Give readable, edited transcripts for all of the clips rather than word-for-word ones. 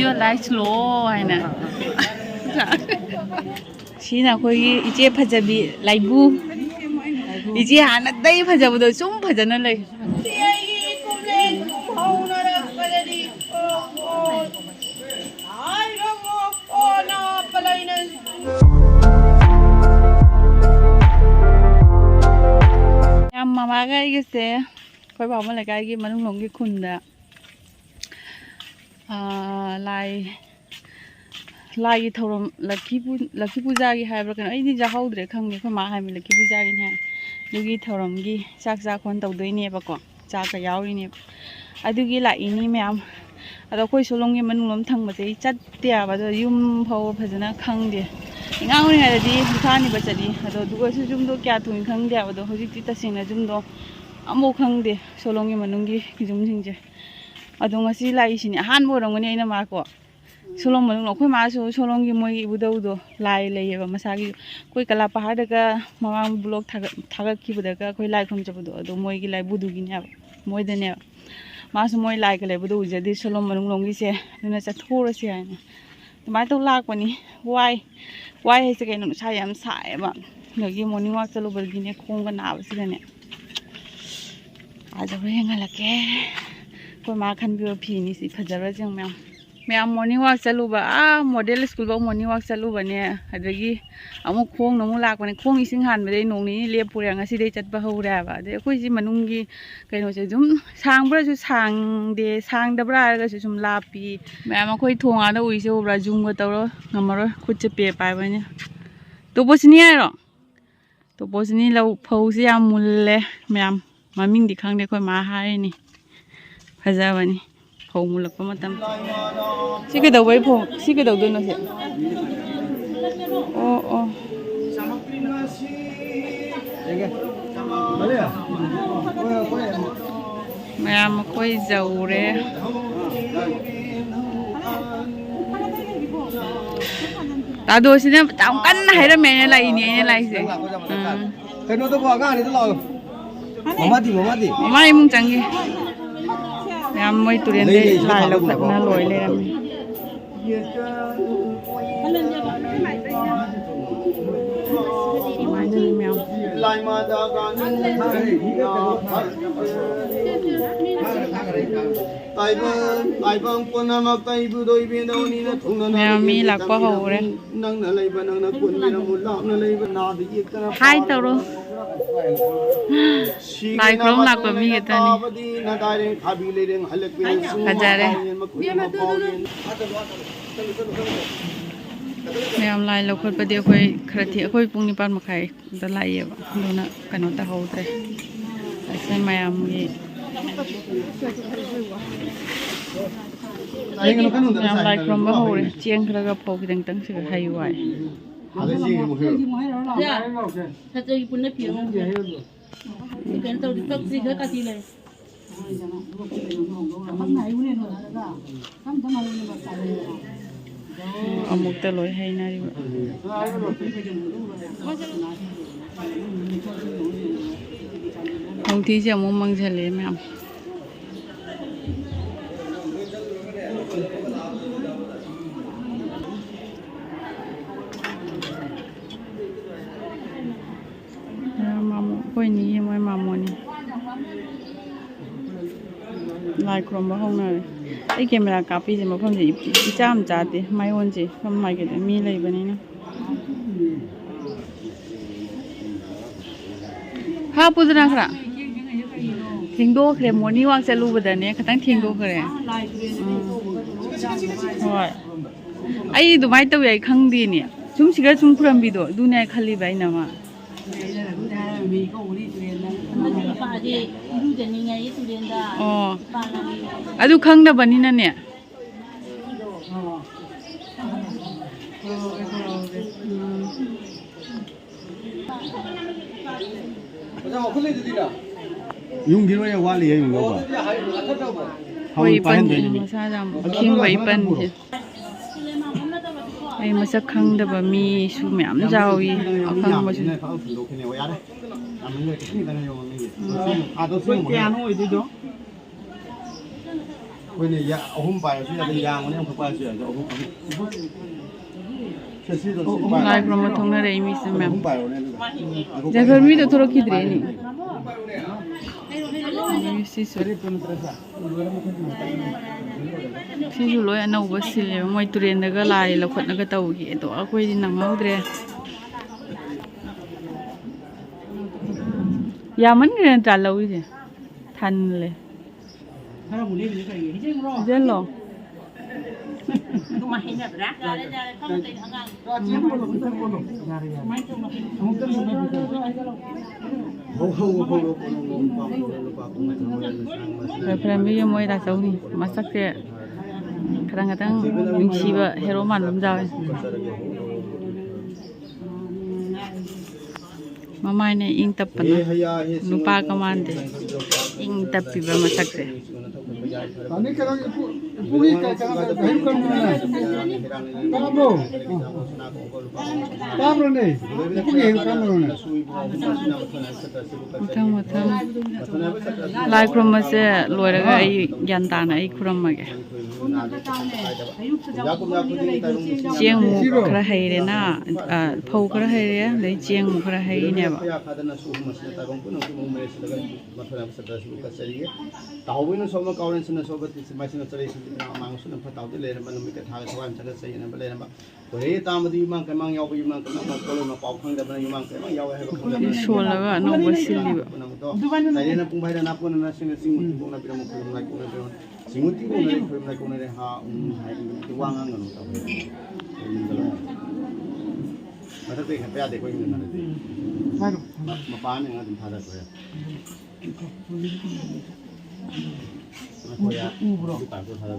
video like slow है ना सीना कोई इचे फजबी लाइबू इचे हाना दई फजबदो सुम फजना लई मामा गाइगसे कोई बाबा लेकाई मनुंग लोंगी खुंदा लाई थौरम लकी पूजा की हाइब्रा कनो आइदि जाहौद्रे खंगे खो मा हाइम लकी पूजा की है दुगी थौरम की चाक चाक खोन तौदोइनेबको चाक का याउरिने अदुगी लाइनी मैम अदो कोई सोलोंगी मनुंग लोम थंगबसे चत्तेयाबा दो युम फाव फजना खंगे इंगाउनी हाइदि बुखानी बचली अदो दुगसु जुमदो क्या थुइन खंगे आबदो होजिकति तसिंगना जुमदो अमो खंगे सोलोंगी मनुंगी जुमसिंगजे अदो ngasi लाइसिनि हान बोरंगनि आइना माको सोलोंग मनुंग अखोय मासु सोलोंगी मोय बुदौदो लाई लेयेबा मसागी कोई कला पहाड़दगा ममांग ब्लॉग थागत खिबदगा कोई लाई खमजबदो अदो मोयगी लाई बुदुगिने मोयदने मासु मोय लाई के लेबदो उजदि सोलोंग मनुंग लोंगिसे दुना चथोरसे हायना तुमाय तो लाकपनि वाई हेसे कैनो नुसा याम साएबा नगी मॉर्निंग वॉक चलोबरगिने खोंगा नाबसिगने आज हेंगलके कोई मा खनबियो फिनि सि फजरा जों मैम मॉर्निंग वॉक चलुबा मॉडल स्कूल बा मॉर्निंग वॉक चलुबने अदगी अमु खोंग नमु लाकपने खोंग इसिंग हानबदे नोंनि लेपुरे ngasi चटबा हौराबा दे अखोइसि मनुंगी कैनोसे जुम सांगब्रासु सांगदे सांगदब्रा आरगसु जुम लापी मैम अखोइ थोंगादा उइसे ओब्रा जुंग तौरो ngमरो खुचे पे पाइबने तोबोसनि आरो तोबोसनि लौ फौसे या मुल्ले मैम ममिंग दि खंगदे कोइ मा हारिनि फजाबनी फौ मुलक मतम सिके दौबै फौ सिके दौदोनो से ओ ओ मैम कोई जौरे दादो सिने ताम कन हाइरा मेने लाइनि ने लाइसे कनो तो बगा नि तो लाओ ममादी ममाई मुंग चंगी मैम मोय तुरेन दे लाई लौखटना लोय लेरमी मैम मी लाकपा हौरे हाय तौरो लाई क्रम लाकपा मी गेतनी हजारे मैम लाई लौखटपदि अखोय खरथि अखोय पुंग 9 मखाय दा लाइएबा दुना कनो ता हौद्रे असे मैम गी मैम लाई क्रम बा हौरे चेंग खरगा फौ खिदंग तंग सिगा हायुवाय सजई पुन्ने पियो केन तो तक सिगा काटी ले अमुक लोय हाइनारि हंथी से अमुक मंगझले मैम मामू कोई नहीं मोय मामोनी लाई क्रम होना आई कैमरा कापी से मफम से इचाम चाते मायोन से हम माइके मी लेबनिना हा पुदना खरा थेंदोखरे मॉर्निंग वॉक चलुबदने खतंग थेंदोखरे होय आई दुमाय तव याई खंगदीने सुम सिगा सुम फुरमबिदो दुने खली बाय नमा oh adu khangdabani na ne yung gino ya wali ya yung loba hoi pan masa jam king wai pan ai masa khangdaba mi su myam jawi akhang ma su कोई नहीं या अहुम पाए से या yang ने हम पाए से अहुम से तो लाइ क्रम थोंना रे मी से मैम अहुम पाए ने जगह मी तो थोड़ा किधरे नहीं सिसु लोय अनौब सिले मोय तुरेंदगा लाइ लखटनगा तौगी तो अखोयदि नंगौद्रे यामनग्रे नत्रा लौइसे थानले जेलो फ्रेंड मोय दा चौनी मसकते खरंगतंग नुंसीबा हेरो मानम जावे ममायने इंग तपना नुपा कमांदे इंग तपिबा मसकते पानी करो पूरी का हेल्प करना कामरो नहीं पूरी हेल्प कामरो नहीं मथं लाइ क्रम से लोरगा आई ज्ञान ताना आई खुरमगे चेंग खरा हैरेना फौ खरा हैरे ले चेंग खरा हैनेबा तावबिनो सोमा काउरेंसना सोबत माइसना चलेसिन मांगसुन फतावदे लेरम नुमित थागा थवाम चगा सैना बलेरम कोरे तामदि युमां कमां याव युमां कमां कोलो मा पाव खंगदबना युमां कमां याव है सोलगा अनौब सिलिबा ताइना पुंबाइदा नापोना नसिंग सिंग बुंना बिरम खुलम लाइ कोना बिरम सिंगुति कोना खुलम लाइ कोना रे हा हाइ वांगां गनो तावे मथा पे खपया देखो इन ना रे मारो मपान ने ngam थादा को ya ubro tapo थादा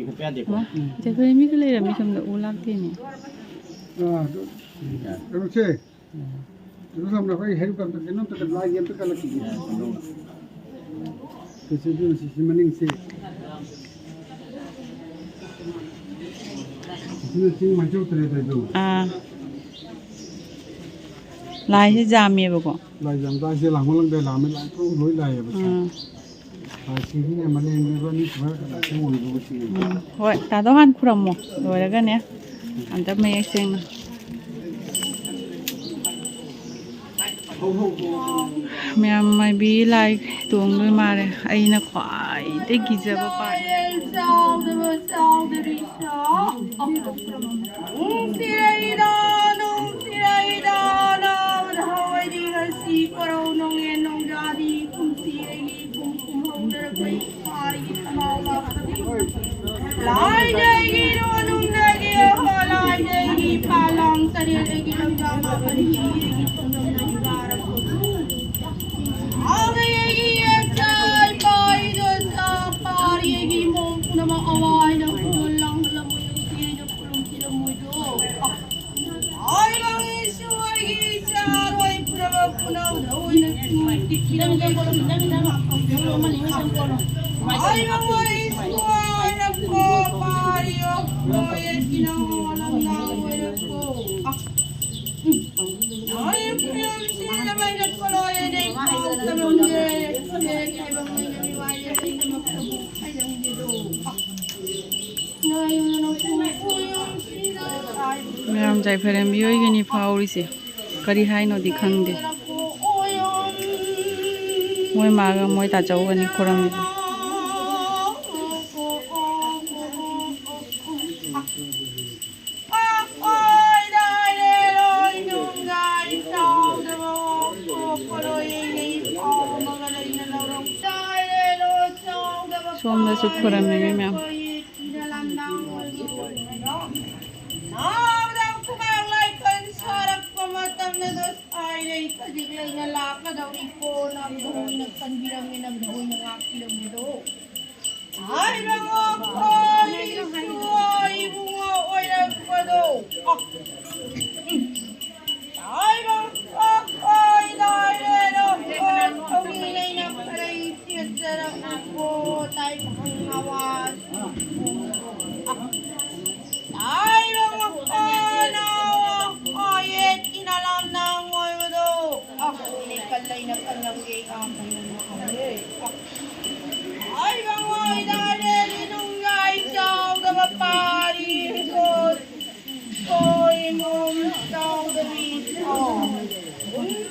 खपया देखो जगह मी के लेरा मी समदा उलागते ने तो से तो हमने कोई हेल्प कर के न तो ला ये तो कल की तो से जो से मनिंग से सिंग मा जो तरे दो लाइ से जामेबको लाइ जाम दा से लांग लंग दे लामे लाइ तो लोई लाइ बस सिंग ने मने बनी भर से वो वो सिंग होय तादो हान खुरमो लोरगा ने अंत मयek Seng ma'am my be like तोंग दुई मारे अइना ख्वाई ते गिजबा पाट मैम जायफरेम बियोइगनि फावरिसे करी हाइनो दि खंगदे मोय मागा मोय ताचौगनि खुरम सोमदा सु खुरम में ma'am mồm tao đi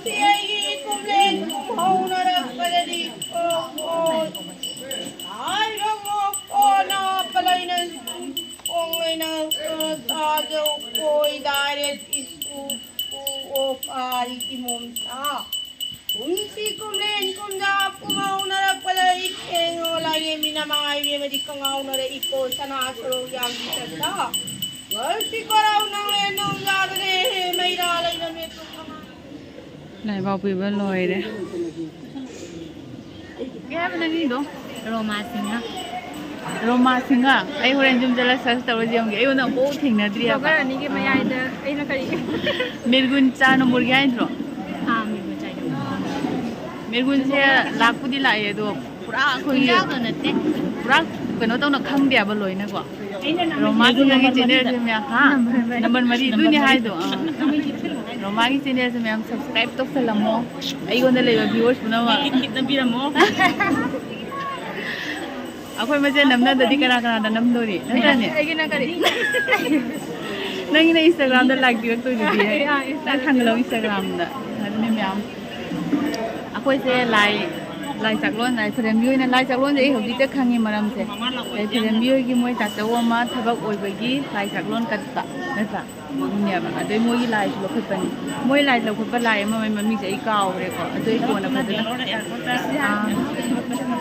thì ai cũng lên hầu nó đã phải đi ai không nó phải lên ông ấy nó ta cho coi đại để isu ai thì mồm ta unsi cũng lên cũng ra cũng mau nó đã phải lên keng lại minamai về mà đi công ao nó để iko sana solo yang đi ta Gửi có đâu năng lên nông ra đây mày ra đây là mẹ tụi này vào bị bên lồi đấy cái bên này đâu Roma Singa ai hồi anh chúng ta là search tàu gì ông ấy nó bố thình là đi à cái này cái mày ai đó ai nó cái Mirgun cha nó mua cái rồi mình chạy Mirgun xe lạc đi lại rồi pura khơi pura cái nó tao nó khăng đẹp bên lồi này quá Roma Singa cái channel से मैं हाँ number मरी दुनिया है तो Roma cái channel से मैं हम subscribe तो कर लम्बो आई को ना ले viewers बनावा कितना भी लम्बो अखोई मजे नमना ददी करा नम दोरी नंतने नंगी ना Instagram दा लाइक दिवक तो दीदी है ना थंगलो Instagram दा अदने मैम अखोई से लाई सकलोन लाई फ्रेम ना लाई सकलोन जे होजी ते खंगी मरम से लाई फ्रेम की मोय तातव मा थबक ओइबगी लाई सकलोन कत्ता नता ने बा अदे मोय लाई लखपनी मोय लाई लखप लाई मम्मी से काव रे को अदे कोना फदना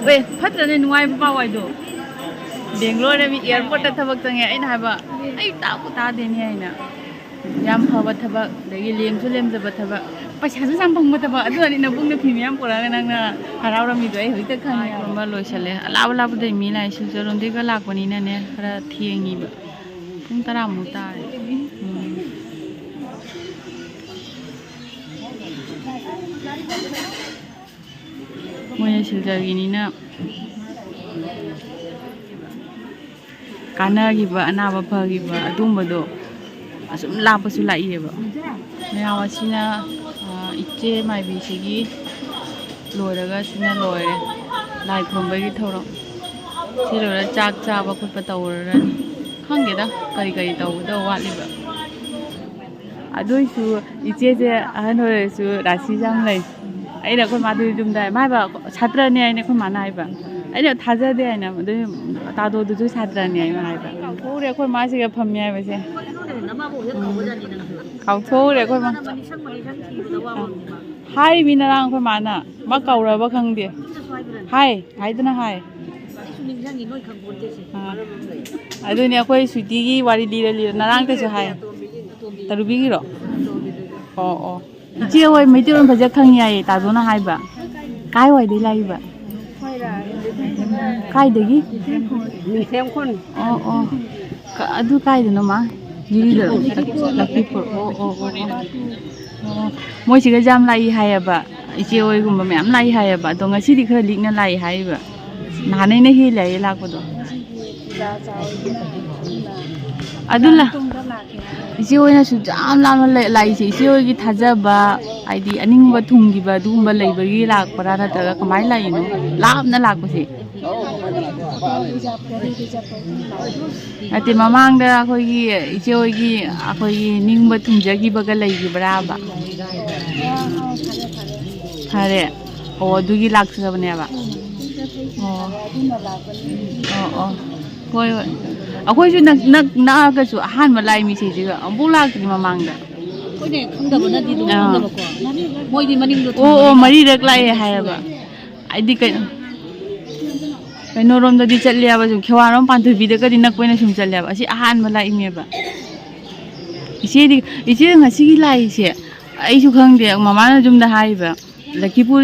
वे फत्रने नुवाई बा वाइदो बेंगलोर में एयरपोर्ट थबक चंगे आइना हाबा आई ताबु तादेनी आइना याम फबा थबक दगी लेमसु लेमजब थबक पैसासु जाम फंग थबक अदु अनि न बुंग फिम याम पुरा नंगना हरावरमी दो आई होइते खंगे बा लोइसले लाब लाब दे मी लाई सुजरोंदे ग लाकपनी ने खरा थिएंगी बा पुंग 10 मु तारे मोय सिलजगिनीना कानागिबा अनाबा फगिबा अदुंबदो असुम लापसु लाइएबा मयावसिना इच्चे माइबीसिगी लोरगा सिना लोरे लाई खोंबगी थौरो सिलोरा चाक चाबा खुपा तौररानी खंगेदा करी करी तौदो वालिबा अदुइसु इच्चे जे अहन होरेसु राशि जाम लै अइना कोइ मादु जुमदा माइबा छात्रने आइने कोइ माना आइबा अइना थाजादे आइना मदु तादो दुजु छात्रने आइमा आइबा पूरे कोइ मासिगा फम्मी आइबसे खाउथोरे कोइ मा हाय मिनारांग कोइ माना मा काउरबा खंगदे हाय हाइदना हाय अदुनि अखोइ सुटिगी वारी लिरा नारांग तेसु हाय तरुबिगिरो ओ इचे होय मैतिरोन फजा खंगी आये तादोना हायबा काय वाइदे लाइबा काय देगी मिसेमखोन ओ अदु काय देनो मा जिरिदो लकीपुर ओ मोय सिगा जाम लाई हायबा इचे होय गुम्बा मैम लाई हायबा तो ngasiदि खरा लिगना लाई हायबा नानैना हे लाय लाकदो अदुला इसे होइना सु जाम लाम लाइसे इसे होइगी थाजबा आइदि अनिंगबा थुंगिबा दुंबा लैबगी लाकपरा नतगा कमाय लाइनो लामना लाकपसे अते ममांगदा अखोइगी इसे होइगी अखोइगी निंगबा थुंजगिबगा लैगिबराबा थारे ओ दुगी लाक्सबनेबा ओ होय होय अखोइसु नगसु अहानबा लाई मिसेजिगा अम्बु लाक्तनि ममांगदा कोइने खंगदबना दि खंगदबको मोइदि मनिंगदो ओ मरिरक लाए हायबा आइदि कइनो रोमददि चल्लियाबा जुम खेवारम पान्थुबिदगदि नकपोइना सुम चल्लियाबा असि अहानबा लाइमेबा इसे ngasiगी लाइसे आइसु खंगदे ममाना जुमदा हाइबा लकीपुर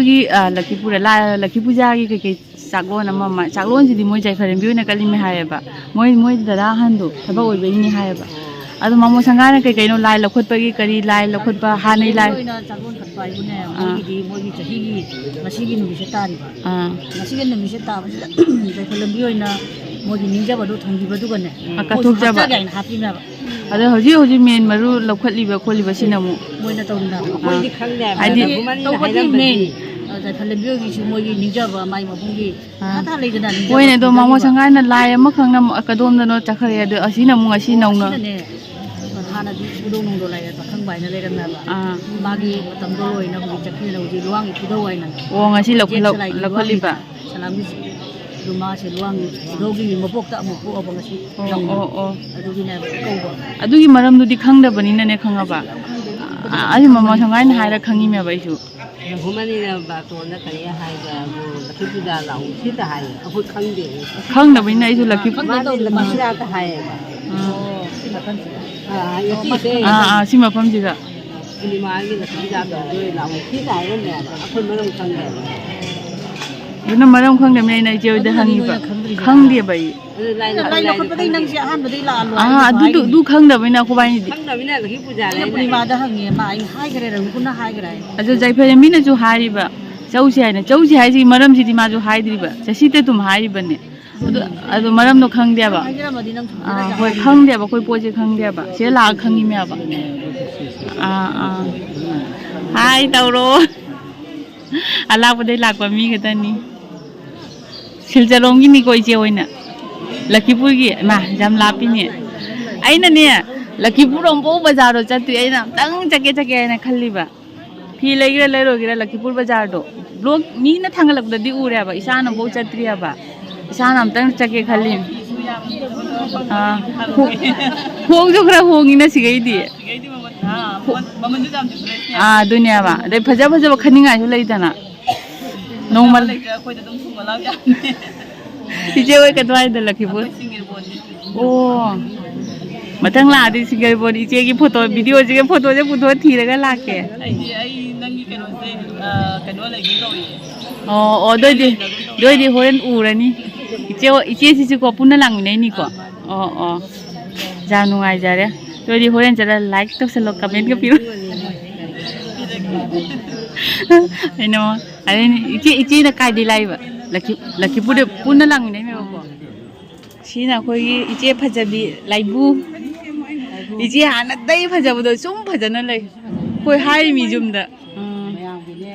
लकीपुजागी कई चाकलोन अमा चाकलोन मोय जायफरें बिउना कलिमे हायबा मोय दादा हंदो थबा ओइबेनी हायबा अदु मामो संगाना कइनो लाई लखोटपगी करी लाई लखोटपा हानै लाई चाकलोन खटपा आइबुने मोगी चहीगी मसीगी नुबिसे तारिबा मसीगी नुबिसे ताबा जायफरें बिउना मोगी निंजाबदो थंगिबदुगने अकथुकजाबा गाइन हापिनाबा अदो होजी मेन मरु लखोटलिबा खोलिबा सिनामु मोयना तौना कोइदि खंगने आइदि तौबदि मेन जायफरें मोगी निंजाबा माइ मबुंगी थाथा लेदना मोयने दो मामो संगाना लाई अमा खंगना कदोमदनो चखरे अदो असिना मु असि नौना ꯍꯥꯟꯅꯗꯤ ꯈꯨꯗꯧ ꯅꯨꯡꯗꯣ ꯂꯩꯔꯦ ꯄꯥꯈꯪ ꯕꯥꯏꯅ ꯂꯩꯔꯝꯃꯦꯕ ꯑꯥ ꯃꯥꯒꯤ ꯃꯇꯝꯗꯣ ꯂꯣꯏꯅ ꯍꯧꯖꯤꯛ ꯆꯠꯈꯤꯗꯅ ꯍꯧꯖꯤꯛ ꯂꯨꯋꯥꯡꯒꯤ ꯈꯨꯗꯧ ꯑꯣꯏꯅ ꯑꯣ ꯉꯁꯤ ꯂꯧꯈꯠꯂꯤꯕ ꯁꯂꯥꯝꯒꯤ ꯑꯗꯨ ꯃꯥꯁꯦ ꯂꯨꯋꯥꯡꯒꯤ ꯈꯨꯗꯧꯒꯤ ꯃꯄꯣꯛꯇ ꯑꯃꯨꯛ ꯄꯣꯛꯑꯕ ꯉꯁꯤ ꯑꯣ ꯑꯗꯨꯒꯤꯅꯦꯕ ꯀꯧꯕ ꯑꯗꯨꯒꯤ ꯃꯔꯝꯗꯨꯗꯤ ꯈꯪꯗꯕꯅꯤꯅꯅꯦ ꯈꯪꯉꯕ ꯑꯩ ꯃꯃꯥ ꯁꯪꯒꯥꯏꯅ ꯍꯥꯏꯔ ꯈꯪꯉꯤꯃꯦꯕ ꯑꯩꯁꯨ ꯂꯘꯨꯃꯅꯤꯅ ꯕꯥꯇꯣꯟꯗ ꯀꯔꯤ ꯍꯥꯏꯕꯕꯨ ꯂꯛꯈꯤ ꯄꯨꯖꯥ ꯂꯥꯛꯎ ꯁꯤꯇ ꯍꯥꯏꯌꯦ ꯑꯩꯈꯣꯏ ꯈꯪꯗꯦ ꯈꯪꯗꯕꯅꯤꯅ ꯑꯩꯁꯨ ꯂꯛꯀꯤ ꯃꯥꯗꯤ ꯂꯛꯈꯤ ꯄꯨꯖꯥꯇ ꯍꯥꯏꯌꯦꯕ ꯁꯤ ꯃꯐꯝꯁꯤꯗ ꯉꯁꯤꯁꯦ ꯁꯤ ꯃꯐꯝꯁꯤꯗ ꯄꯨꯔꯅꯤꯃꯥꯒꯤ ꯂꯛꯈꯤ ꯄꯨꯖꯥ ꯇꯧꯗꯣꯏ ꯂꯥꯛꯎ ꯁꯤꯇ ꯍꯥꯏꯔꯝꯃꯦꯕ ꯑꯩꯈꯣꯏ ꯃꯔꯝ ꯈꯪꯗꯦꯕ ꯑꯗꯨꯅ ꯃꯔꯝ ꯈꯪꯗꯕꯅꯤ ꯑꯩꯅ ꯏꯆꯦ ꯍꯣꯏꯗ ꯍꯪꯉꯤꯕ ꯈꯪꯗꯦꯕ ꯑꯩ ꯑꯗꯨ ꯂꯥꯏ ꯂꯧꯈꯠꯄꯗꯒꯤ ꯅꯪꯁꯦ ꯑꯍꯥꯟꯕꯗꯒꯤ ꯂꯥꯛꯑꯜꯂꯣ ꯑꯗꯨ ꯈꯪꯗꯕꯅꯤꯅ ꯑꯩꯈꯣꯏꯕꯥꯏꯅꯤꯗꯤ ꯈꯪꯗꯕꯅꯤꯅ ꯂꯛꯈꯤ ꯄꯨꯖꯥ ꯑꯩꯅ ꯄꯨꯔꯅꯤꯃꯥꯗ ꯍꯪꯉꯦ ꯃꯥ ꯑꯩ ꯍꯥꯏꯈ꯭ꯔꯦ ꯔꯘꯨꯄꯨꯔꯅ ꯍꯥꯏꯈ꯭ꯔꯦ ꯑꯗꯨ ꯖꯩꯐꯔꯦ ꯃꯤꯅꯁꯨ ꯍꯥꯏꯔꯤꯕ ꯆꯧꯁꯤ ꯍꯥꯏꯅ ꯆꯧꯁꯤ ꯍꯥꯏꯁꯤꯒꯤ ꯃꯔꯝꯁꯤꯗꯤ ꯃꯥꯁꯨ ꯍꯥꯏꯗ꯭ꯔꯤꯕ ꯆꯁꯤꯇ ꯑꯗꯨꯝ ꯍꯥꯏꯔꯤꯕꯅꯦ ꯑꯗꯨ ꯃꯔꯝꯗꯣ ꯈꯪꯗꯦꯕ ꯍꯥꯏꯖꯔꯝꯃꯗꯤ ꯅꯪ ꯍꯣꯏ ꯈꯪꯗꯦꯕ ꯑꯩꯈꯣꯏ ꯄꯣꯠꯁꯦ ꯈꯪꯗꯦꯕ ꯁꯤꯗ ꯂꯥꯛꯑ ꯈꯪꯉꯤꯃꯦꯕ ꯍꯥꯏ ꯇꯧꯔꯣ ꯑꯂꯥꯛꯄꯗꯩ ꯂꯥꯛꯄ ꯃꯤ ꯈꯛꯇꯅꯤ ꯁꯤꯜꯆꯔꯣꯝꯒꯤꯅꯤꯀꯣ ꯏꯆꯦ ꯑꯣꯏꯅ ꯂꯛꯈꯤꯄꯨꯔꯒꯤ ꯃꯥ ꯌꯥꯝ ꯂꯥꯞꯄꯤꯅꯦ ꯑꯩꯅꯅꯦ ꯂꯛꯈꯤꯄꯨꯔꯔꯣꯝꯐꯥꯎ ꯕꯖꯥꯔꯗꯣ ꯆꯠꯇ꯭ꯔꯤ ꯑꯩꯅ ꯑꯝꯇꯪ ꯆꯠꯀꯦ ꯍꯥꯏꯅ ꯈꯜꯂꯤꯕ ꯐꯤ ꯂꯩꯒꯦꯔꯥ ꯂꯩꯔꯣꯏꯒꯦꯔꯥ ꯂꯛꯈꯤꯄꯨꯔ ꯕꯖꯥꯔꯗꯣ ꯕ꯭ꯂꯣꯛ ꯃꯤꯅ ꯊꯥꯡꯒꯠꯂꯛꯄꯗꯗꯤ ꯎꯔꯦꯕ ꯏꯁꯥꯅꯐꯥꯎ ꯆꯠꯇ꯭ꯔꯤ ꯍꯥꯏꯕ ꯏꯁꯥꯅ ꯑꯝꯇꯪ ꯆꯠꯀꯦ ꯈꯜꯂꯤ ꯍꯣꯡꯁꯨ ꯈꯔ ꯍꯣꯡꯉꯤꯅ ꯁꯤꯒꯩꯗꯤ ꯑꯗꯨꯅꯦꯕ ꯑꯗꯩ ꯐꯖꯕ ꯈꯟꯅꯤꯡꯉꯥꯏꯁꯨ ꯂꯩꯗꯅ ꯅꯣꯡꯃ ꯏꯆꯦ ꯍꯣꯏ ꯀꯗꯥꯏꯗ ꯂꯛꯈꯤꯄꯨꯔ ꯑꯣ ꯃꯊꯪ ꯂꯥꯛꯑꯗꯤ ꯁꯤꯡꯒꯔꯕꯣꯟ ꯏꯆꯦꯒꯤ ꯐꯣꯇꯣ ꯚꯤꯗꯤꯑꯣꯁꯤꯒ ꯐꯣꯇꯣꯁꯦ ꯄꯨꯊꯣꯛꯑ ꯊꯤꯔꯒ ꯂꯥꯛꯀꯦ ꯑꯩ ꯅꯪꯒꯤ ꯀꯩꯅꯣꯁꯦ ꯀꯩꯅꯣ ꯂꯩꯒꯨꯝ ꯇꯧꯔꯤꯌꯦ ꯑꯣ ꯑꯗꯨꯏꯗꯤ ꯍꯣꯔꯦꯟ ꯎꯔꯅꯤ ꯏꯆꯦꯁꯤꯁꯨꯀꯣ ꯄꯨꯟꯅ ꯂꯥꯛꯃꯤꯟꯅꯩꯅꯤꯀꯣ ꯑꯣ ꯌꯥꯝ ꯅꯨꯡꯉꯥꯏꯖꯔꯦ ꯑꯗꯨꯏꯗꯤ ꯍꯣꯔꯦꯟ ꯆꯠꯂ ꯂꯥꯏꯛ ꯇꯧꯁꯜꯂꯣ ꯀꯃꯦꯟꯒ ꯄꯤꯔꯣ ꯑꯩꯅ ꯏꯆꯦꯅ ꯀꯥꯏꯗꯩ ꯂꯥꯛꯏꯕ ꯂꯛꯈꯤꯄꯨꯔꯗ ꯄꯨꯟꯅ ꯂꯥꯛꯃꯤꯟꯅꯩꯅꯦꯕꯀꯣ ꯁꯤꯅ ꯑꯩꯈꯣꯏꯒꯤ ꯏꯆꯦ ꯐꯖꯕꯤ ꯂꯥꯏꯕꯨ ꯏꯆꯦ ꯍꯥꯟꯅꯗꯩ ꯐꯖꯕꯗꯣ ꯁꯨꯝ ꯐꯖꯅ ꯂꯩ ꯑꯩꯈꯣꯏ ꯍꯥꯏꯔꯤꯃꯤ ꯌꯨꯝꯗ ꯃꯌꯥꯝꯒꯤꯅꯦ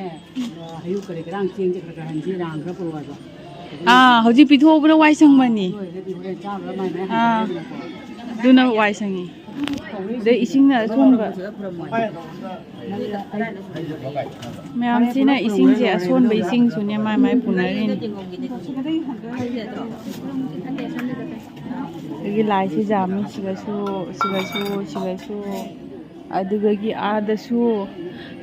ꯑꯌꯨꯛ ꯀꯔꯤ ꯀꯔꯥꯡ ꯆꯦꯡꯁꯦ ꯈꯔ ꯍꯟꯁꯤ ꯔꯥꯡ ꯈꯔ ꯄꯨꯔꯛꯑꯕ ꯍꯧꯖꯤꯛ ꯄꯤꯊꯣꯛꯄꯅ ꯋꯥꯏ ꯁꯪꯕꯅꯤ ꯍꯣꯔꯦꯟ ꯆꯥꯕ꯭ꯔꯥ ꯃꯥꯏ ꯑꯗꯨꯅ ꯋꯥꯏ ꯁꯪꯉꯤ ꯑꯗꯩ ꯏꯁꯤꯡꯅ ꯑꯁꯣꯟꯕ ꯃꯌꯥꯝꯁꯤꯅ ꯏꯁꯤꯡꯁꯦ ꯑꯁꯣꯟꯕ ꯏꯁꯤꯡꯁꯨꯅꯦ ꯃꯥꯏ ꯄꯨꯅꯔꯤꯅꯤ ꯑꯗꯒꯤ ꯂꯥꯏꯁꯤ ꯌꯥꯝꯃꯤ ꯁꯤꯒꯁꯨ ꯑꯗꯨꯗꯒꯤ ꯑꯥꯗꯁꯨ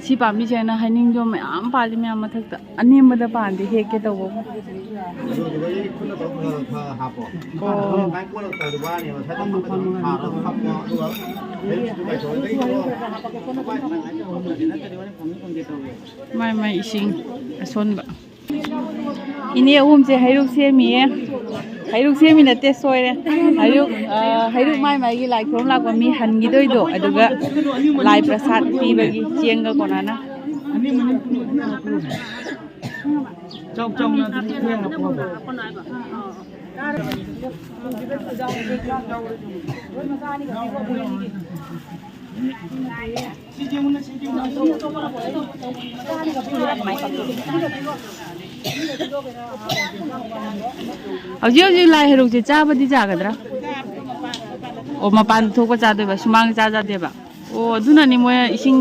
ꯁꯤ ꯄꯥꯝꯕꯤꯁꯦꯅ ꯍꯩꯅꯤꯡꯖꯣꯝ ꯃꯌꯥꯝ ꯄꯥꯜꯂꯤ ꯃꯌꯥꯝ ꯃꯊꯛꯇ ꯑꯅꯦꯝꯕꯗ ꯄꯥꯟꯗꯦ ꯍꯦꯛꯀꯦ ꯇꯧꯕ ꯃꯥꯏ ꯏꯁꯤꯡ ꯑꯁꯣꯟꯕ ꯏꯅꯦ ꯑꯍꯨꯝꯁꯦ ꯍꯩꯔꯨꯛ ꯁꯦꯝꯃꯤꯌꯦ ꯍꯩꯔꯨꯛ ꯁꯦꯝꯃꯤ ꯅꯠꯇꯦ ꯁꯣꯏꯔꯦ ꯍꯩꯔꯨꯛ ꯃꯥꯏꯒꯤ ꯂꯥꯏ ꯈꯨꯔꯨꯝ ꯂꯥꯛꯄ ꯃꯤ ꯍꯟꯈꯤꯗꯣꯏꯗꯣ ꯑꯗꯨꯒ ꯂꯥꯏ ꯄ꯭ꯔꯁꯥꯠ ꯄꯤꯕꯒꯤ ꯆꯦꯡꯒ ꯀꯣꯟꯅꯅ ꯍꯧꯖꯤꯛ ꯂꯥꯏ ꯍꯩꯔꯨꯛꯁꯦ ꯆꯥꯕꯗꯤ ꯆꯥꯒꯗ꯭ꯔꯥ ꯑꯣ ꯃꯄꯥꯟ ꯊꯣꯛꯄ ꯆꯥꯗꯣꯏꯕ ꯁꯨꯃꯥꯡ ꯆꯥꯗꯦꯕ ꯑꯣ ꯑꯗꯨꯅꯅꯤ ꯃꯣꯏ ꯏꯁꯤꯡ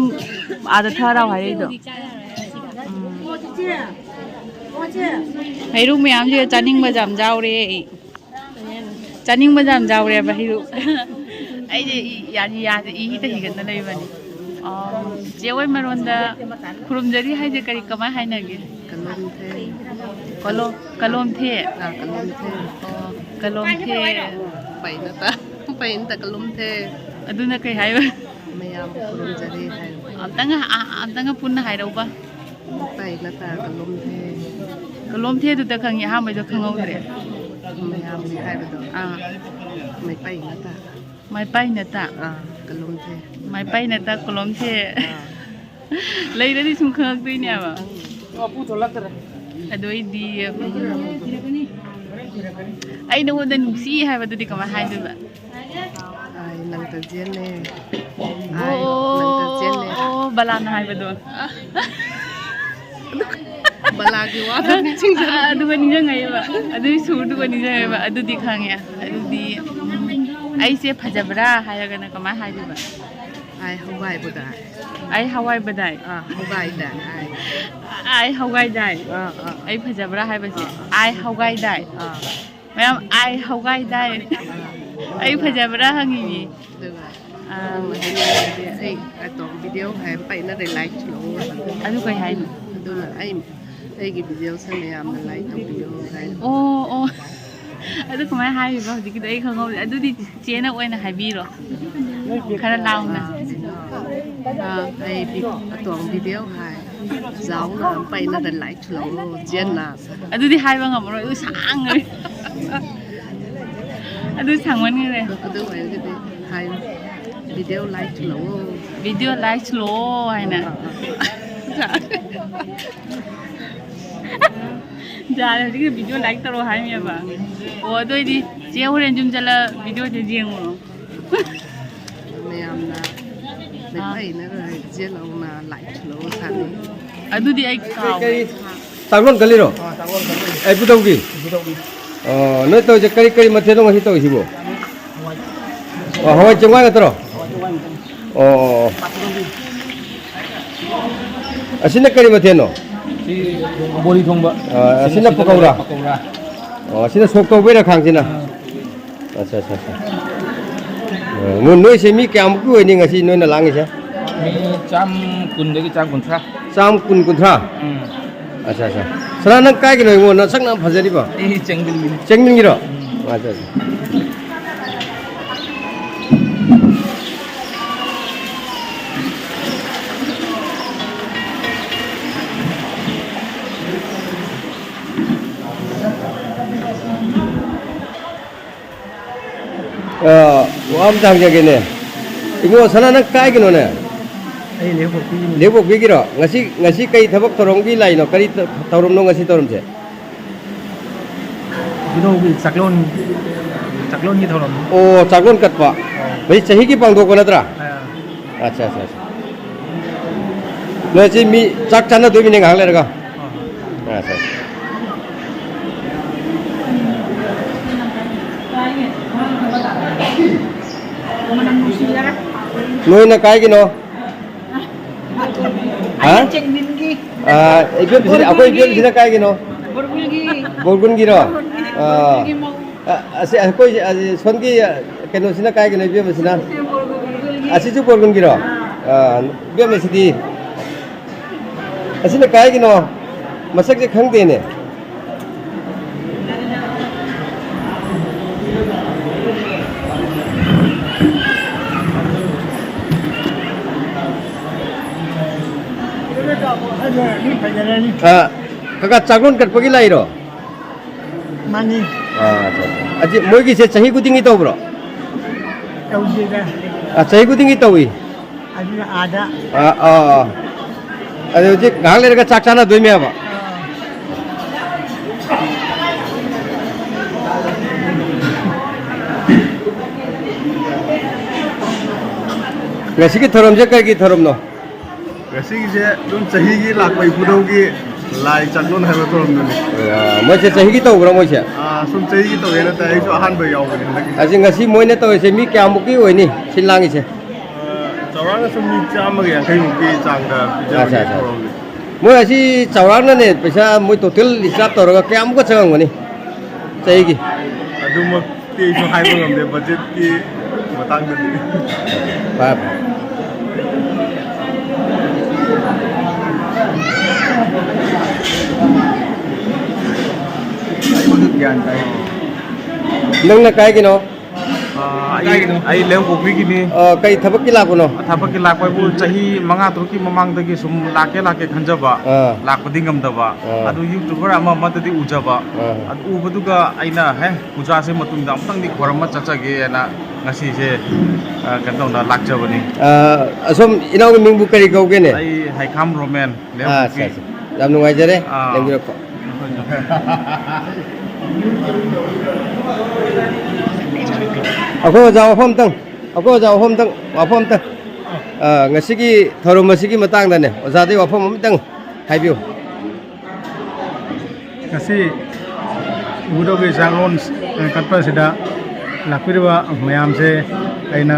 ꯑꯥꯗ ꯊꯔꯥꯎ ꯍꯥꯏꯔꯛꯏꯗꯣ ꯍꯩꯔꯨꯛ ꯃꯌꯥꯝꯁꯤꯒ ꯆꯥꯅꯤꯡꯕ ꯌꯥꯝ ꯌꯥꯎꯔꯦ ꯆꯥꯅꯤꯡꯕ ꯌꯥꯝ ꯌꯥꯎꯔꯦꯕ ꯍꯩꯔꯨꯛ ꯑꯩꯁꯦ ꯌꯥꯁꯦ ꯏꯍꯤꯇ ꯍꯤꯒꯠꯅ ꯂꯩꯕꯅꯤ ꯆꯦ ꯍꯣꯏ ꯃꯔꯣꯟꯗ ꯈꯨꯔꯨꯝꯖꯔꯤ ꯍꯥꯏꯁꯦ ꯀꯃꯥꯏ ꯍꯥꯏꯅꯒꯦ ꯀꯂꯣꯝꯊꯦ ꯀꯂꯣꯝꯊꯦ ꯄꯩꯅꯇ ꯀꯂꯨꯝꯊꯦ ꯑꯗꯨꯅ ꯀꯩ ꯍꯥꯏꯕ ꯃꯌꯥꯝ ꯈꯨꯔꯨꯝꯖꯔꯤ ꯍꯥꯏꯕ ꯑꯝꯇꯪꯒ ꯄꯨꯟꯅ ꯍꯥꯏꯔꯧꯕ ꯄꯩꯅꯇ ꯀꯂꯨꯝꯊꯦ ꯀꯂꯣꯝꯊꯦꯗꯨꯗ ꯈꯪꯉꯤ ꯑꯍꯥꯟꯕꯩꯗꯣ ꯈꯪꯍꯧꯗ꯭ꯔꯦ ꯃꯌꯥꯝꯒꯤ ꯍꯥꯏꯕꯗꯣ ꯃꯩꯄꯩꯅꯇ ꯃꯥꯏꯄꯥꯏꯅꯇ ꯀꯂꯨꯝꯊꯦ ꯃꯥꯏꯄꯥꯏꯅꯇ ꯀꯂꯣꯝꯊꯦ ꯂꯩꯔꯗꯤ ꯁꯨꯝ ꯈꯪꯉꯛꯇꯣꯏꯅꯦꯕ ꯑꯗꯨ ꯑꯩꯗꯤ ꯑꯩ ꯅꯉꯣꯟꯗ ꯅꯨꯡꯁꯤ ꯍꯥꯏꯕꯗꯨꯗꯤ ꯀꯃꯥꯏꯅ ꯍꯥꯏꯗꯣꯏꯕ ꯑꯣ ꯕꯂꯥꯅ ꯍꯥꯏꯕꯗꯣ ꯕꯂꯥꯒꯤ ꯋꯥꯗ ꯑꯗꯨꯒ ꯅꯤꯡꯁꯤꯡꯉꯛꯑꯦꯕ ꯑꯗꯨꯒꯤ ꯁꯨꯔꯗꯨꯒ ꯅꯤꯡꯁꯤꯡꯉꯛꯑꯦꯕ ꯑꯗꯨꯗꯤ ꯈꯪꯉꯦ ꯑꯗꯨꯗꯤ ꯑꯩꯁꯦ ꯐꯖꯕ꯭ꯔꯥ ꯍꯥꯏꯔꯒꯅ ꯀꯃꯥꯏꯅ ꯍꯥꯏꯗꯣꯏꯕ ai không vai bữa đại ꯑꯩ ꯍꯋꯥꯏꯕꯗꯥꯏ không vai đại ai ꯑꯩ ꯍꯋꯥꯏꯗꯥꯏ ꯑꯩ ꯐꯖꯕ꯭ꯔꯥ ꯍꯥꯏꯕꯁꯦ ꯑꯩ ꯍꯋꯥꯏꯗꯥꯏ ꯃꯌꯥꯝ ꯑꯩ ꯍꯋꯥꯏꯗꯥꯏ ꯑꯩ ꯐꯖꯕ꯭ꯔꯥ ꯍꯪꯉꯤꯅꯤ được rồi ai toàn video hay phải nó để like lỗ ꯑꯗꯨ ꯀꯩ ꯍꯥꯏꯅꯣ aduna ai cái video sẽ mày like tao video hay ꯑꯣ ꯑꯣ ꯑꯗꯨ ꯀꯃꯥꯏꯅ ꯍꯥꯏꯔꯤꯕ ꯍꯧꯖꯤꯛꯀꯤꯗꯣ ꯑꯩ ꯈꯪꯍꯧꯗꯦ ꯑꯗꯨꯗꯤ ꯆꯦꯅ ꯑꯣꯏꯅ ꯍꯥꯏꯕꯤꯔꯣ khá launa ai toàn video hay giáo là bay nó để lại lỗ gen là ꯑꯗꯨꯗꯤ ꯍꯥꯏꯕ ꯉꯝꯃꯔꯣꯏ ꯑꯗꯨ ꯁꯥꯡꯉꯔꯤ ꯑꯗꯨ ꯁꯥꯡꯃꯟꯈꯔꯦ ಅದು ಒಳಗಡೆ hay video like lỗ video like slow ꯍꯥꯏꯅ ꯌꯥꯔꯦ ꯍꯧꯖꯤꯛꯀꯤ ꯚꯤꯗꯤꯑꯣ ꯂꯥꯏꯛ ꯇꯧꯔꯣ ꯍꯥꯏꯃꯦꯕ ꯑꯣ ꯑꯗꯨ ꯑꯣꯏꯗꯤ ꯆꯦ ꯍꯣꯔꯦꯟ ꯌꯨꯝ ꯆꯠꯂ ꯚꯤꯗꯤꯑꯣꯁꯦ ꯌꯦꯡꯉꯨꯔꯣ mày bay nó rồi gen là like lỗ thành ꯑꯗꯨꯗꯤ ꯑꯩ ꯀꯥꯎ ꯆꯥꯛꯂꯣꯟ ꯀꯜꯂꯤꯔꯣ ꯑꯩ ꯄꯨꯊꯣꯛꯈꯤ ꯅꯣꯏ ꯇꯧꯁꯦ ꯀꯔꯤ ꯀꯔꯤ ꯃꯊꯦꯜꯅꯣ ꯉꯁꯤ ꯇꯧꯔꯤꯁꯤꯕꯣ ꯍꯋꯥꯏ ꯆꯦꯡꯋꯥꯏ ꯅꯠꯇ꯭ꯔꯣ ꯑꯣ ꯑꯁꯤꯅ ꯀꯔꯤ ꯃꯊꯦꯜꯅꯣ ꯕꯣꯔꯤ ꯊꯣꯡꯕ ꯑꯁꯤꯅ ꯄꯀꯧꯔꯥ ꯑꯁꯤꯅ ꯁꯣꯛ ꯇꯧꯕꯩꯔꯥ ꯈꯥꯡꯁꯤꯅ ꯑꯠꯆꯥ ꯑꯠꯆꯥ ꯅꯣꯏꯁꯦ ꯃꯤ ꯀꯌꯥꯃꯨꯛꯀꯤ ꯑꯣꯏꯅꯤ ꯉꯁꯤ ꯅꯣꯏꯅ ꯂꯥꯡꯉꯤꯁꯦ ꯃꯤ ꯆꯥꯝ ꯀꯨꯟꯗꯒꯤ ꯆꯥꯝ ꯀꯨꯟꯊ꯭ꯔꯥ ꯆꯥꯝ ꯀꯨꯟ ꯀꯨꯟꯊ꯭ꯔꯥ ꯑꯠꯆꯥ ꯑꯠꯆꯥ ꯁꯅꯥ ꯅꯪ ꯀꯥꯏꯒꯤꯅꯣ ꯑꯩꯉꯣꯟꯗ ꯁꯛꯅ ꯐꯖꯔꯤꯕ ꯑꯩ ꯆꯦꯡꯕꯤꯟꯒꯤꯅꯤ ꯆꯦꯡꯃꯤꯟꯒꯤꯔꯣ ꯑꯠꯆꯥ ꯑꯠꯆꯥ ꯋꯥ ꯑꯃ ꯍꯪꯖꯒꯦꯅꯦ ꯏꯉꯣ ꯁꯅꯥ ꯅꯪ ꯀꯥꯏꯒꯤꯅꯣꯅꯦ ꯑꯩ ꯂꯦꯞꯄꯣꯛꯄꯤꯒꯤꯅꯤ ꯂꯦꯞꯄꯣꯛꯄꯤꯒꯤꯔꯣ ꯉꯁꯤ ꯀꯩ ꯊꯕꯛ ꯊꯧꯔꯝꯒꯤ ꯂꯥꯛꯏꯅꯣ ꯀꯔꯤ ꯊꯧꯔꯝꯅꯣ ꯉꯁꯤ ꯊꯧꯔꯝꯁꯦ ꯀꯩꯅꯣꯒꯤ ꯆꯥꯛꯂꯣꯟꯒꯤ ꯊꯧꯔꯝ ꯑꯣ ꯆꯥꯛꯂꯣꯟ ꯀꯠꯄ ꯃꯁꯤ ꯆꯍꯤꯒꯤ ꯄꯥꯡꯊꯣꯛꯄ ꯅꯠꯇ꯭ꯔꯥ ꯑꯠꯆꯥ ꯑꯠꯆꯥ ꯑꯠꯆꯥ ꯅꯣꯏꯁꯤ ꯃꯤ ꯆꯥꯛ ꯆꯥꯟꯅꯗꯣꯏꯃꯤꯅꯦ ꯉꯥꯏꯍꯥꯛ ꯂꯩꯔꯒ ꯑꯠꯆꯥ ꯅꯣꯏꯅ ꯀꯥꯏꯒꯤꯅꯣ ꯑꯩꯈꯣꯏ ꯏꯕꯦꯝꯁꯤꯅ ꯀꯥꯏꯒꯤꯅꯣ ꯕꯣꯔꯒꯨꯟꯒꯤꯔꯣ ꯑꯩꯈꯣꯏ ꯁꯣꯟꯒꯤ ꯀꯩꯅꯣꯁꯤꯅ ꯀꯥꯏꯒꯤꯅꯣ ꯏꯕꯦꯝꯁꯤꯅ ꯑꯁꯤꯁꯨ ꯕꯣꯔꯒꯨꯟꯒꯤꯔꯣ ꯏꯕꯦꯝꯁꯤꯗꯤ ꯑꯁꯤꯅ ꯀꯥꯏꯒꯤꯅꯣ ꯃꯁꯛꯁꯦ ꯈꯪꯗꯦꯅꯦ kakak caglon katpagi lairo mani aji moigi se chahi kudingi tau bro taujiga chahi kudingi taui aduna ada adu ji gang le ga chak chana doi me ba ngasi ki thorom je kai ki thorom no ngasi dum chahi gi lakpai pudau gi lai chaklon hai ba thorom no moi se chahi gi tau bro moi se sum chahi gi tau ena ta ai so ahan ba yaw ba ni aji ngasi moi ne tau se mi kya mu ki oi ni sinlangi se chawrang sum mi chama gi kai mu ki chang da acha acha moi asi chawrang na ne pesa moi total hisab tor ga kya mu ko chang ngani chahi gi adu ma ti so hai ba ngam de budget ki matang da ni ba ज्ञान का nang na kai gino ai लेपोक्पीगिनी kai thabak ki lakono थापकी लाकपाबु चाही मंगा तुरकी ममांगदगी सुम लाके खंजबा लाकपदी ngमदबा अदु YouTuber अमा मददी उजबा अदु उबदुगा आइना हे पूजा से मतुंग अमतंग दि खरम चचगे ना ngasi se kantauna lakjabani asom inaw mingbu kari gauge ne ai haikam roman lepoki jam nungai jare lengiro ko ako jaw hom tang wafom tang ngasigi thorom masigi matang da ne oja de wafom tang haibiu ngasi udo ge janglon katpa sida लाक्पिरबा मयाम से अना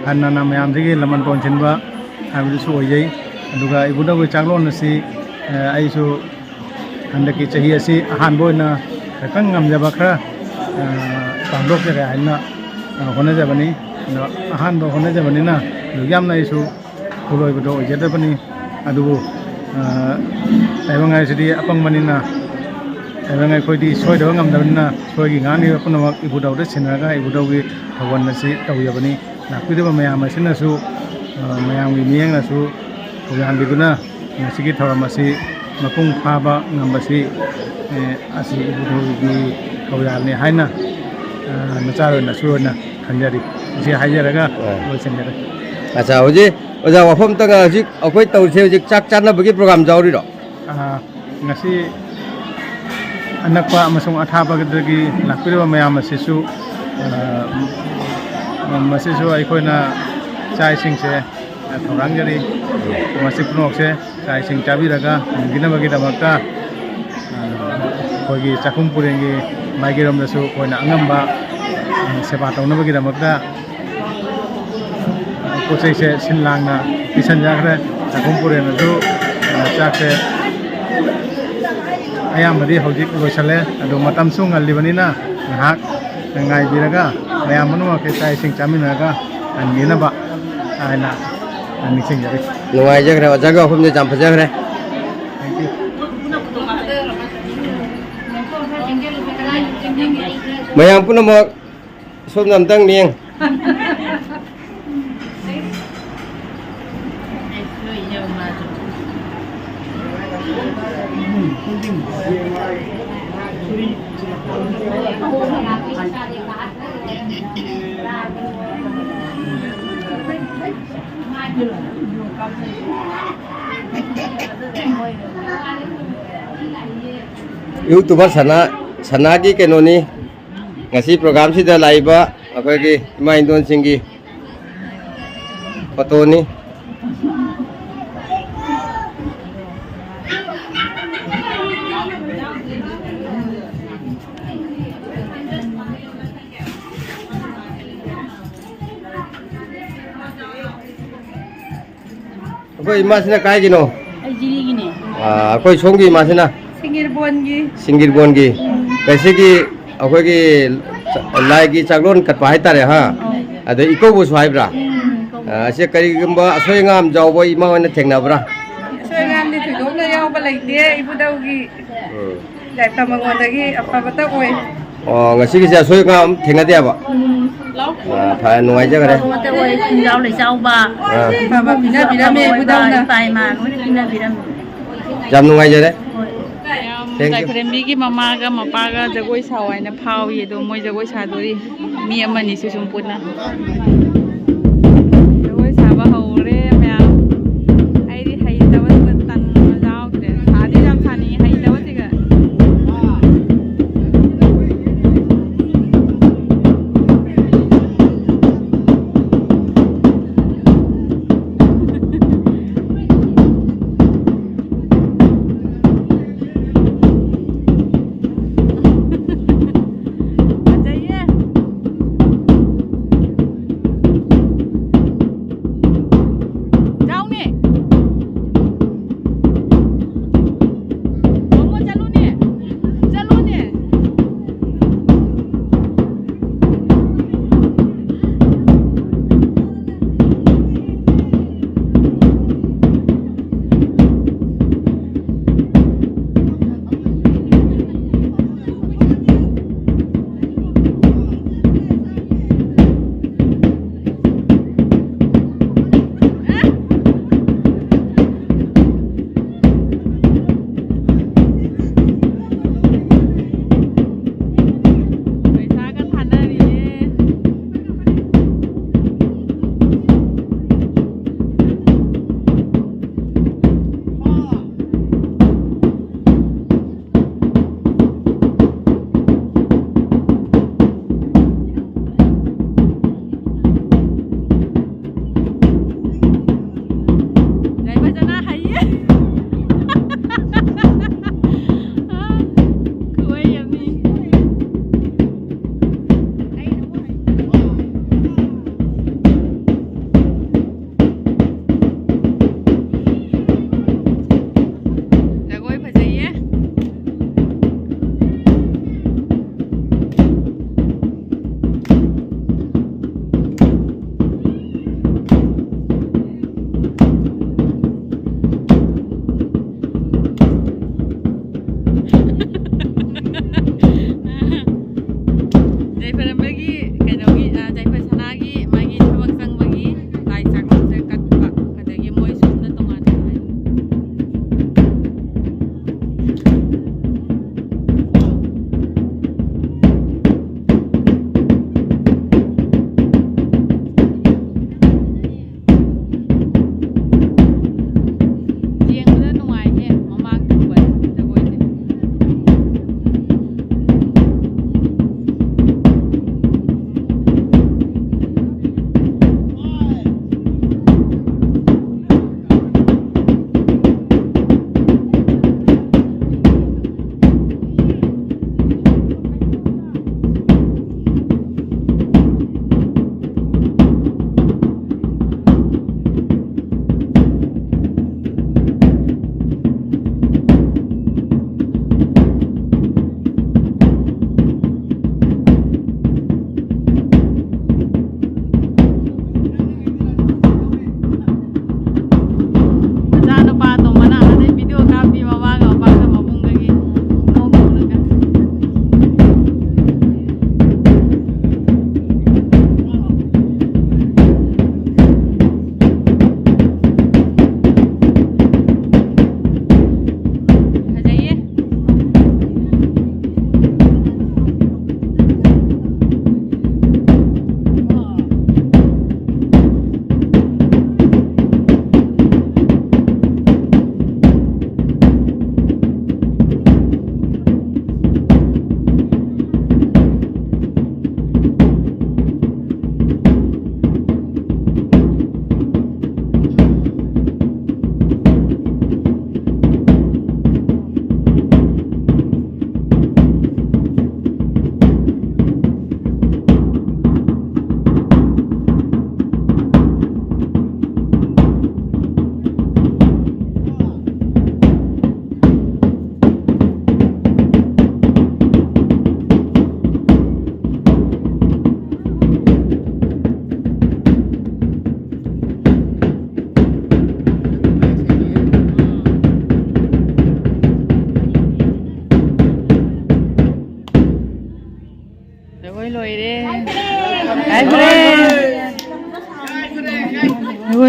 हन्ना मयाम से लमन tone छिनबा हाबिसु ओयई अदुगा इबुदगु चांगलोन से आइसु हंदकी चाही असि अहानबो ना खतंग ngamjaba khara pangdok jara haina hona jabani ahanbo hona jabani na yamna isu khuloi bodo ojadabani adubu taibangai sidi apangmani na taibangai khoi di soi do ngamdabani na soi gi ngani punamak ibudau de sinaga ibudau gi thawon na si tawiyabani nakpidaba mayam asina su mayam gi miyang na su thawyan biduna ngasigi thawamasi mapung phaba ngambasi asi ibudau gi thawyan hai na nacharo na surona khanjari si haijaraga loisenjara अच्छा होजे ओजा वफम तक हजिक अखोय तौसे हजिक चाक चाना बगी programme जाउरी रो ngasi anakpa amasung athaba gidagi lakpirwa mayam asisu masisu aikoina chai singse thorangjari masi pnok se chai sing chabiraga gina bagi damakta kogi chakum purengi maigiram dasu koina angamba seba tawna bagi damakta पोचै से सिनलांगना पिसन जाखरे चाखुमपुरे नदु चाखे अयामदि हौजिक लोइसले अदु मतम सुंग अलिबनिना हाक ngai biraga mayam manu ke sai sing chaminaga anginaba aina ani sing jari nuai jagre jaga humne jam phajagre mayam puna mo som nam tang nieng YouTuber sana ki kenoni ngasi program sida laiba akhoi ki ima indon singi photo ni akhoi ima sina kai gino ai jiri gine akhoi songi ima sina Singgir Bongi कैसे कि अखोई की लाई की चागलोन कटपा है तारे हाँ अदे eco बुस वाइब्रा ऐसे करी गंबा असोई ngam जाओ इमा वाने ठेंगना ब्रा असोई ngam दी थुदो ना याव बलाइते इबुदाउगी लाइफ तमंगोंदगी अपा बता ओए ngasi ki asoi ngam ठेंगना दिया बा fa nuai ja kare mate oi jaw le jaw ba बाबा बिना बिना में इबुदाउना pai ma बिना बिना jam nuai ja de Taikhrembi mamaga mapaga jagoi sawaina phawi do moi jagoi sadori mi amani su sum puna jagoi saba haure mya airi haitawa tan jaw de sadi jam thani haitawa tiga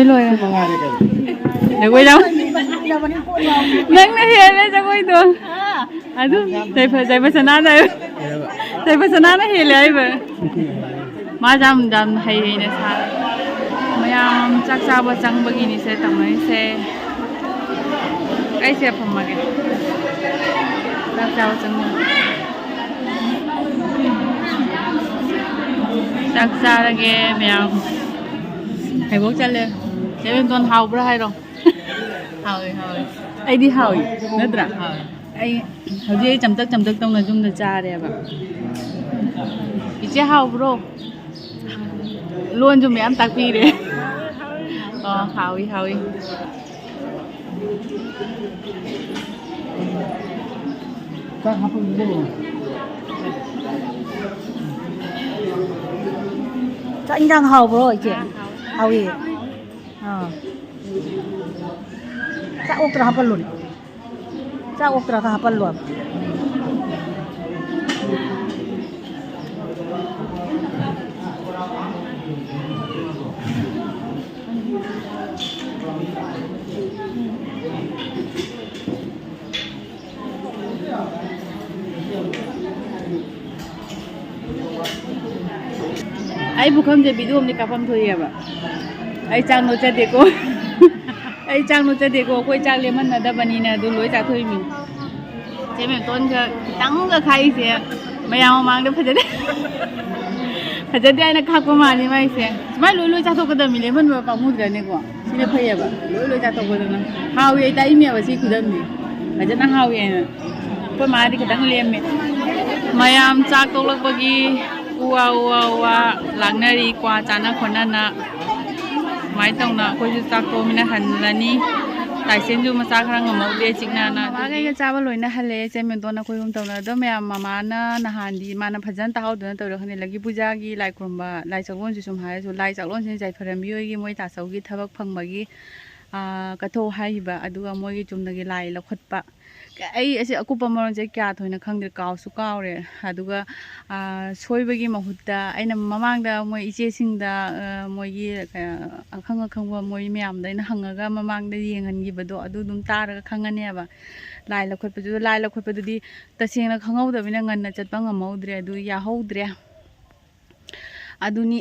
Jagoi लोय मंगारे के जगोई जाओ नंग ने हेले जगोई तो अदु जय फसना ना जय फसना ना हेले आइबे मा जाम जाम हाय ने सा मयाम चाक चाबा चंगबगी नि से तंगै से कैसे फमगे चाक चाबा चंग चाक चारगे मयाम hay bố cha lên chế bên con hào bữa hay rồi hào ai đi hào nữa ra ai hào gì chấm tức tông là chung là cha đẹp ạ cái chế hào bro luôn cho mẹ ăn tạc phi đấy hào đi Các hấp dẫn cho anh đang hầu rồi chị hầu gì chắc okra hapal luôn chắc okra hapal luôn ai bukan je video ni kapam thôi ya ba ai chang no cha de ko ai chang no cha de ko koi chang le man na da bani na du loi cha thôi mi je me ton ga tang ga khai se mayang mang de phaje de ai na khap ko ma ni mai se mai loi cha tho ka da mi le man ba pa mu ga ne ko si ne phai ya ba loi cha tho ko da na haw ye tai mi ba si ku da mi ba je na haw ye na ko ma di ka dang le me mayam cha ko lak ba gi wa langnari kwa chana khona na mai tong na ko ju ta ko mina han lani tai sen ju ma sa khrang ngam de chikna na ma ga ya cha ba loi na hale che men to na ko yum tong na do me mama na na han di ma na phajan ta haw do na to ro khani lagi puja gi lai khurba lai chaklon ju sum hai so lai chaklon sin jai pharam bi gi moi ta sau gi thabak phang ma gi ka tho hai ba adu ga moi gi chum na gi lai la khot pa ai ase akupa maron je kya thoina khangde kaw su kaw re aduga soibagi mahutta aina mamangda moi iche singda moi gi akhanga moi myam da ina hangaga mamangda yengan gi bado adu dum taraga khangane ba lai la khot pa di tasengna khangau da bina ngan na chatpa ngamaudre adu ya houdre aduni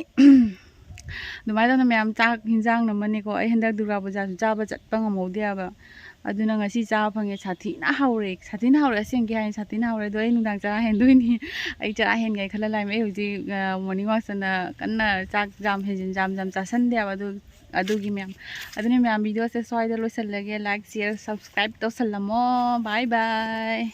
dumai da myam chak hinjang na mani ko ai handak durga puja su chaba chatpa ngamaude ba aduna ngasi cha phange sathi na haure aseng gi hain sathi na haure do ai nungdang cha hen duini ai cha hen gai khala lai me hoji morning walk sana kanna chak jam hejin jam cha san de ba adu gi myam aduni myam video se swai da lo sal lage like share subscribe to salamo bye bye